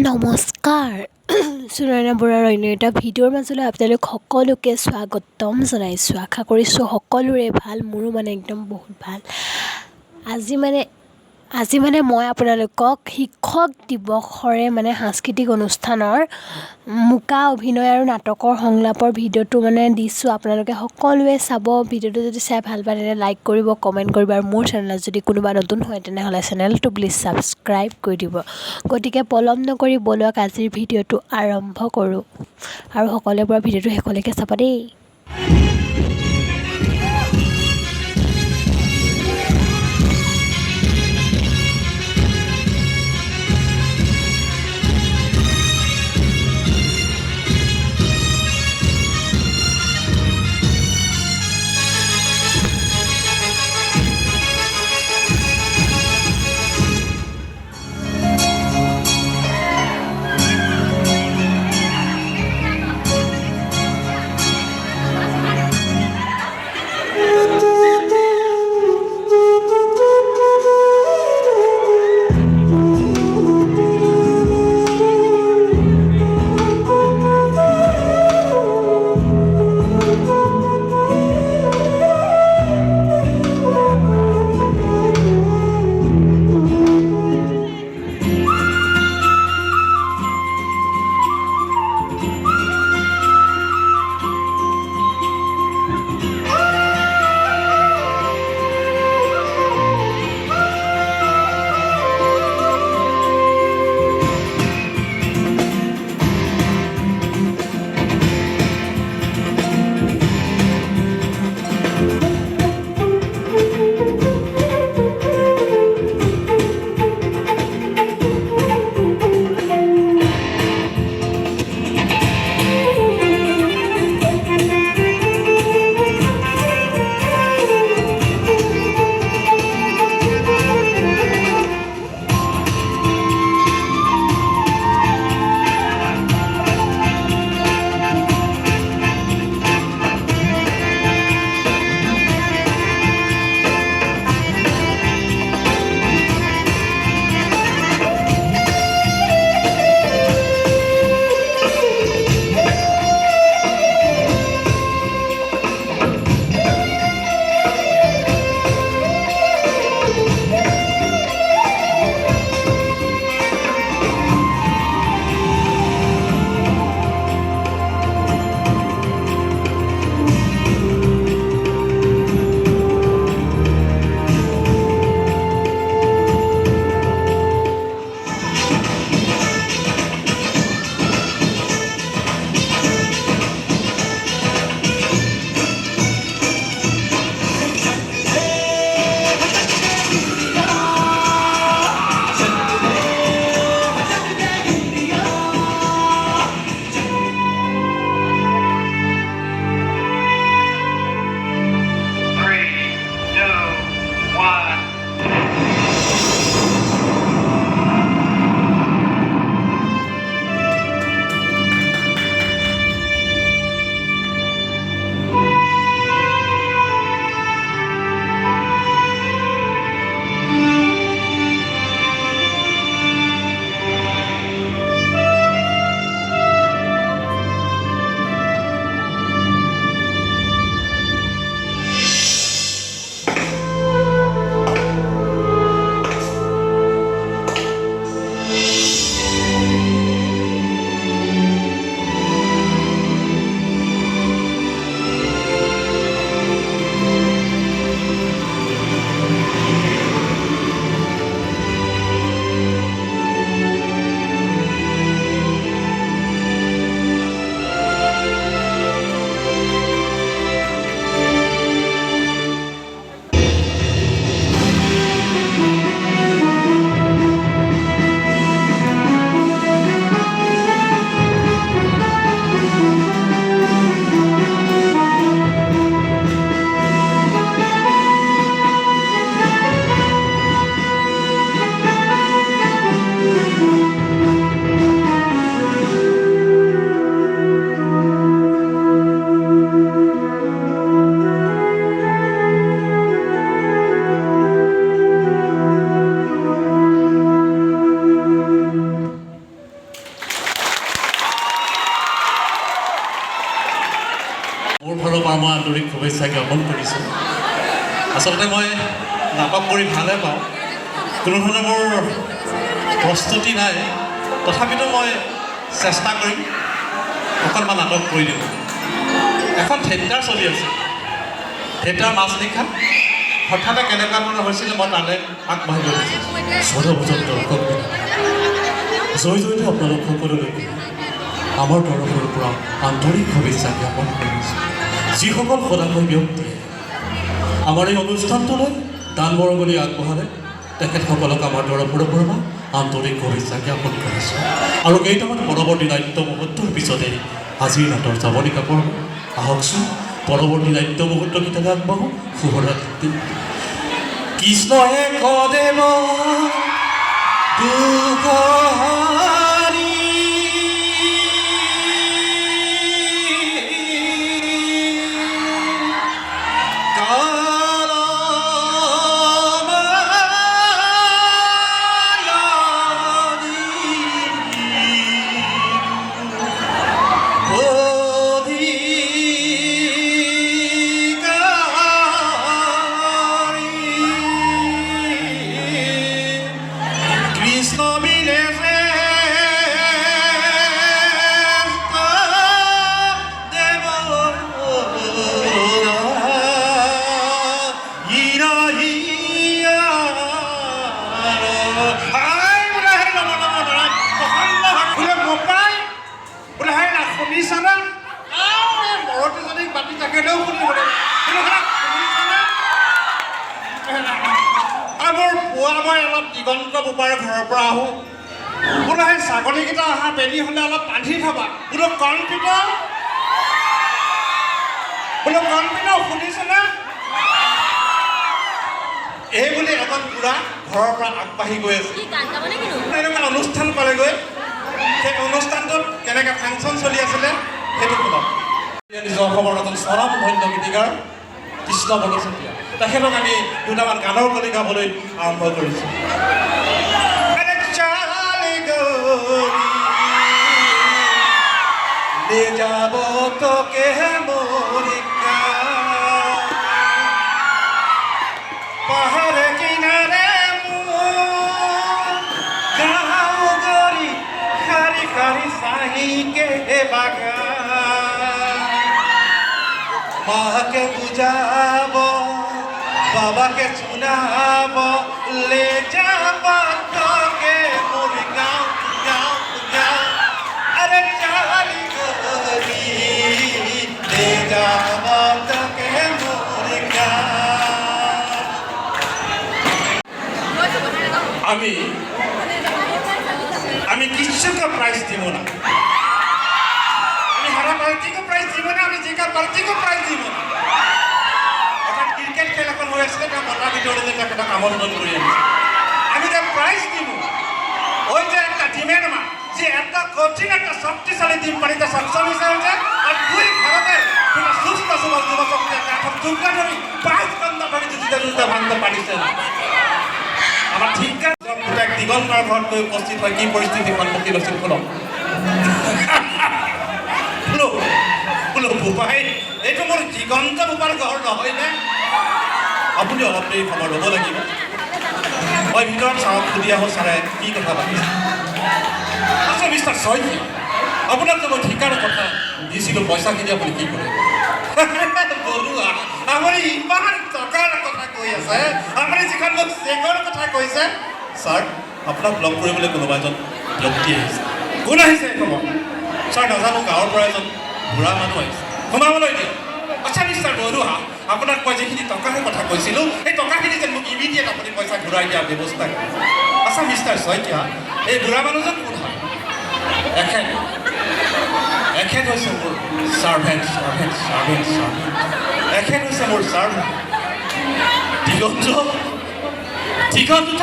নমস্কাৰ সুনয়না বৰুৱাৰ অন্য এটা ভিডিঅ'ৰ মাজলৈ আপোনালোক সকলোকে স্বাগতম জনাইছোঁ। আশা কৰিছোঁ সকলোৰে ভাল, মোৰো একদম বহুত ভাল। আজি মই আপোনালোকক শিক্ষক দিৱসৰে সাংস্কৃতিক অনুষ্ঠানৰ মুকা অভিনয় আৰু নাটকৰ সংলাপৰ ভিডিঅ'টো দিছোঁ। আপোনালোকে সকলোৱে চাব। ভিডিঅ'টো যদি চাই ভাল পায় তেনে লাইক কৰিব, কমেণ্ট কৰিব, আৰু মোৰ চেনেলত যদি কোনোবা নতুন হয় তেনেহ'লে চেনেলটো প্লিজ ছাবস্ক্ৰাইব কৰি দিব। গতিকে পলম নকৰি বলক আজিৰ ভিডিঅ'টো আৰম্ভ কৰোঁ, আৰু সকলোৰে পৰা ভিডিঅ'টো শেষলৈকে চাব দেই। পৰা মই আন্তৰিক শুভেচ্ছা জ্ঞাপন কৰিছোঁ। আচলতে মই নাটক কৰি ভালে পাওঁ, কোনো ধৰণৰ মোৰ প্ৰস্তুতি নাই, তথাপিতো মই চেষ্টা কৰিম অকণমান নাটক কৰি দিম। এখন থিয়েটাৰ চলি আছে, থিয়েটাৰ মাজনিশা হঠাতে কেনেকুৱা ধৰণৰ হৈছিলে মই তালৈ আগবাঢ়ি গৈ আছোঁ। সদভোজন দৰ্শক জয় জয়তে আপোনালোক সকলোলৈকে আমাৰ তৰফৰ পৰা আন্তৰিক শুভেচ্ছা জ্ঞাপন কৰিছোঁ। যিসকল সদাশয় ব্যক্তিয়ে আমাৰ এই অনুষ্ঠানটোলৈ দান বৰঙণি আগবঢ়ালে তেখেতসকলক আমাৰ তৰফৰ পৰা আন্তৰিক শুভেচ্ছা জ্ঞাপন কৰিছোঁ। আৰু কেইটামান পৰৱৰ্তী নাট্য মুহূৰ্তৰ পিছতে আজিৰ নাটৰ যাৱনিকা পৰ্ব। আহকচোন পৰৱৰ্তী নাট্য মুহূৰ্তকেইটালৈ আগবাঢ়োঁ। শুভৰাত্ৰি। কৃষ্ণয়ে কদেৱ দুঃখহাৰী দিগন্ত বোপাৰ ঘৰৰ পৰা আহোঁ বোলো সেই ছাগলীকেইটা অহা বেলি হ'লে অলপ বান্ধি থবা বোলো কণপিত শুনিছেনে? এই বুলি এজন বুঢ়া ঘৰৰ পৰা আগবাঢ়ি গৈ আছে। এনেকুৱা অনুষ্ঠান পালেগৈ, সেই অনুষ্ঠানটোত কেনেকৈ ফাংচন চলি আছিলে সেইটো শুনক। নিজৰ অসমৰ এজন চৰম ধন্য গীতিকাৰ কৃষ্ণ বনচতীয়া, তেখেতক আমি দুটামান গানৰ কলি গাবলৈ আৰম্ভ কৰিছোঁ। ले जाबो तो के मोरिका पहाड़ किनारे गाँव गरी खारी खारी साही के बागान माँ के बुझाबो बाबा के सुनाबो ले जाबो तो के मोरिका अरे चाली ले जाबो तो के मोरिका। আমি কিচ্ছুকে প্রাইজ দিব না, আমি হারা পার্টিকে প্রাইজ দিব না, আমি জিকা পার্টিকে প্রাইজ দিব না। অর্থাৎ ক্রিকেট খেল এখন হৈ আছিলে, তাৰ মতাৰ ভিতৰতে এটা আমন্ত্ৰণ কৰি আনিছে। আমি যে প্রাইজ দিব ওই যে একটা টিমের মা যে একটা কঠিন একটা শক্তিশালী টিম পানিতে সক্ষম হয়েছে আর দুই ভারতের দুটা সুস্থ সবল যুবশক্তি এখন যোগ্য ধরি 5 ঘন্টা ধরে যুদ্ধে ভাঙতে পারিছে না। আমার ঠিক এক দিগন্তৰ ঘৰত গৈ উপস্থিত হয় কি পৰিস্থিতি সন্মুখীন হৈছিল শুনক। বোলো বোপাই এইটো মোৰ দিগন্ত বোপাৰ ঘৰ নহয়নে? আপুনি অলপ দেৰি সময় ল'ব লাগিব, মই ভিতৰত চাওক সুধি আহোঁ ছাৰে কি কথা পাতিছে। আচ্ছা মিষ্টাৰ শইকীয়া, আপোনাক যে মই ঠিকানৰ কথা দিছিলোঁ পইচাখিনি আপুনি কি কৰে? বৰুৱা আপুনি ইমান টকাৰ কথা কৈ আছে, আপুনি যিখন মোক চেকৰ কথা কৈছে। ছাৰ আপোনাক লগ কৰিবলৈ কোনোবা এজন ব্যক্তি আহিছে। কোন আহিছে খবৰ? ছাৰ নাজানো, গাঁৱৰ পৰা এজন বুঢ়া মানুহ আহিছে, সোমাবলৈ দিয়ে। আচ্ছা মিষ্টাৰ বৰুৱা, আপোনাক মই যিখিনি টকাৰ কথা কৈছিলোঁ সেই টকাখিনি যেন মোক ইমিডিয়েট আপুনি পইচা ঘূৰাই দিয়াৰ ব্যৱস্থা কৰে। আচ্ছা মিষ্টাৰ শইকীয়া, এই বুঢ়া মানুহজন কোন হয়? এখেত হৈছে মোৰ ছাৰ্ভেণ্ট। এখেত হৈছে মোৰ ছাৰ্ভেণ্ট দিগন্ত।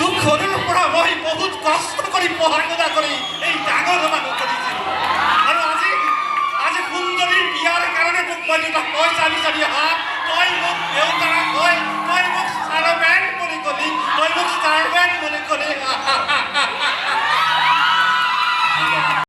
তোক সৰুৰ পৰা মই বহুত কষ্ট কৰি পঢ়া শুনা কৰি এই ডাঙৰ মানুহ কৰিছিলোঁ, আৰু আজি সুন্দৰীৰ বিয়াৰ কাৰণে তোক মই দুটা পইচা বিচাৰি অহা তই মোক দেউতাক কয়, তই মোক ছাৰ্ভেণ্ট বুলি ক'লি, তই মোক ছাৰ্ভেণ্ট বুলি ক'লি।